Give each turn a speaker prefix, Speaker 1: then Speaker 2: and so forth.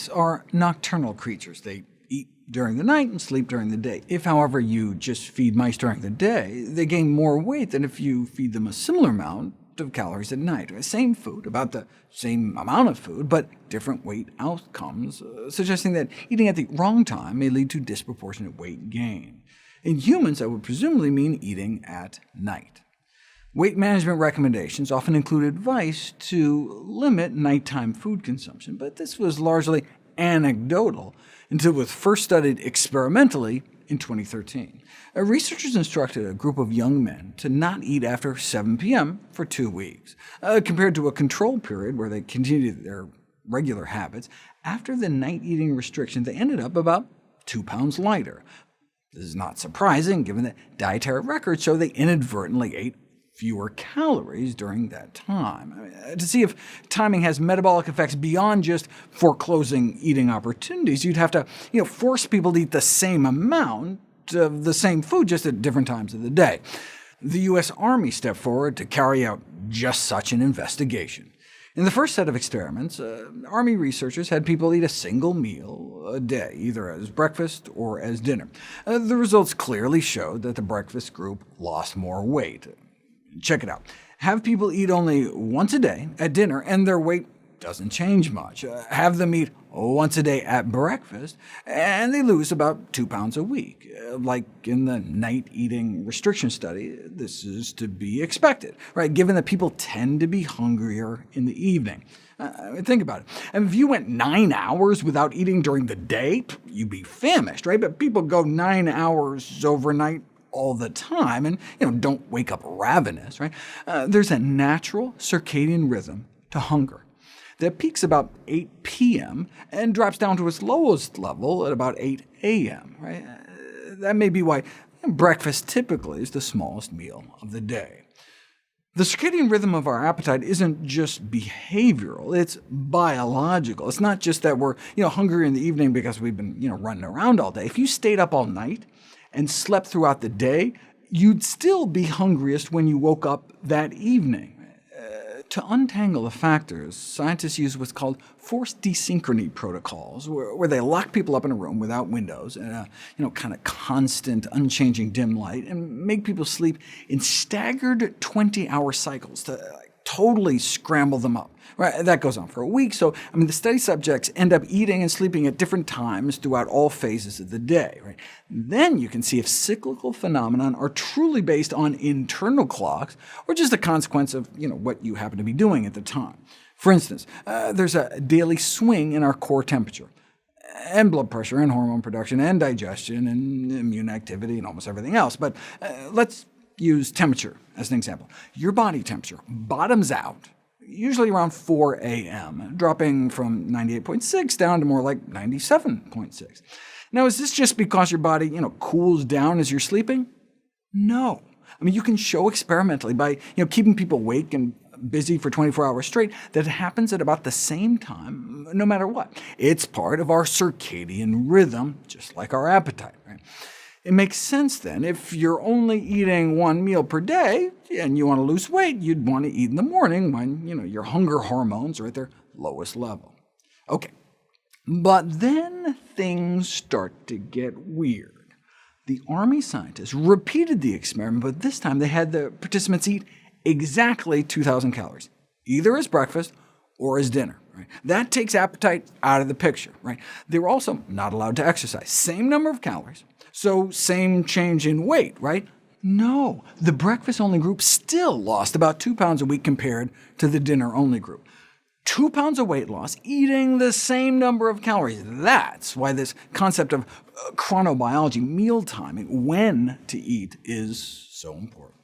Speaker 1: Mice are nocturnal creatures. They eat during the night and sleep during the day. If, however, you just feed mice during the day, they gain more weight than if you feed them a similar amount of calories at night. Same food, about the same amount of food, but different weight outcomes, suggesting that eating at the wrong time may lead to disproportionate weight gain. In humans, that would presumably mean eating at night. Weight management recommendations often include advice to limit nighttime food consumption, but this was largely anecdotal until it was first studied experimentally in 2013. Researchers instructed a group of young men to not eat after 7 p.m. for 2 weeks, compared to a control period where they continued their regular habits. After the night eating restriction, they ended up about 2 pounds lighter. This is not surprising, given that dietary records show they inadvertently ate fewer calories during that time. To see if timing has metabolic effects beyond just foreclosing eating opportunities, you'd have to force people to eat the same amount of the same food, just at different times of the day. The U.S. Army stepped forward to carry out just such an investigation. In the first set of experiments, Army researchers had people eat a single meal a day, either as breakfast or as dinner. The results clearly showed that the breakfast group lost more weight. Check it out. Have people eat only once a day at dinner, and their weight doesn't change much. Have them eat once a day at breakfast, and they lose about 2 pounds a week. Like in the night eating restriction study, this is to be expected, right? Given that people tend to be hungrier in the evening. Think about it. And if you went 9 hours without eating during the day, you'd be famished, right? But people go 9 hours overnight all the time, and don't wake up ravenous, right? There's a natural circadian rhythm to hunger that peaks about 8 p.m. and drops down to its lowest level at about 8 a.m. Right? That may be why breakfast typically is the smallest meal of the day. The circadian rhythm of our appetite isn't just behavioral, it's biological. It's not just that we're hungry in the evening because we've been running around all day. If you stayed up all night and slept throughout the day, you'd still be hungriest when you woke up that evening. To untangle the factors, scientists use what's called forced desynchrony protocols, where they lock people up in a room without windows and a kind of constant, unchanging dim light, and make people sleep in staggered 20-hour cycles to totally scramble them up. Right? That goes on for a week, so the study subjects end up eating and sleeping at different times throughout all phases of the day. Right? Then you can see if cyclical phenomena are truly based on internal clocks, or just a consequence of what you happen to be doing at the time. For instance, there's a daily swing in our core temperature, and blood pressure, and hormone production, and digestion, and immune activity, and almost everything else. But let's use temperature as an example. Your body temperature bottoms out usually around 4 a.m., dropping from 98.6 down to more like 97.6. Now, is this just because your body cools down as you're sleeping? No. You can show experimentally by keeping people awake and busy for 24 hours straight that it happens at about the same time, no matter what. It's part of our circadian rhythm, just like our appetite. Right? It makes sense, then, if you're only eating 1 meal per day and you want to lose weight, you'd want to eat in the morning when your hunger hormones are at their lowest level. OK, but then things start to get weird. The Army scientists repeated the experiment, but this time they had the participants eat exactly 2,000 calories, either as breakfast or as dinner. Right? That takes appetite out of the picture. Right? They were also not allowed to exercise. Same number of calories, so same change in weight, right? No, the breakfast-only group still lost about 2 pounds a week compared to the dinner-only group. 2 pounds of weight loss, eating the same number of calories. That's why this concept of chronobiology, meal timing, when to eat, is so important.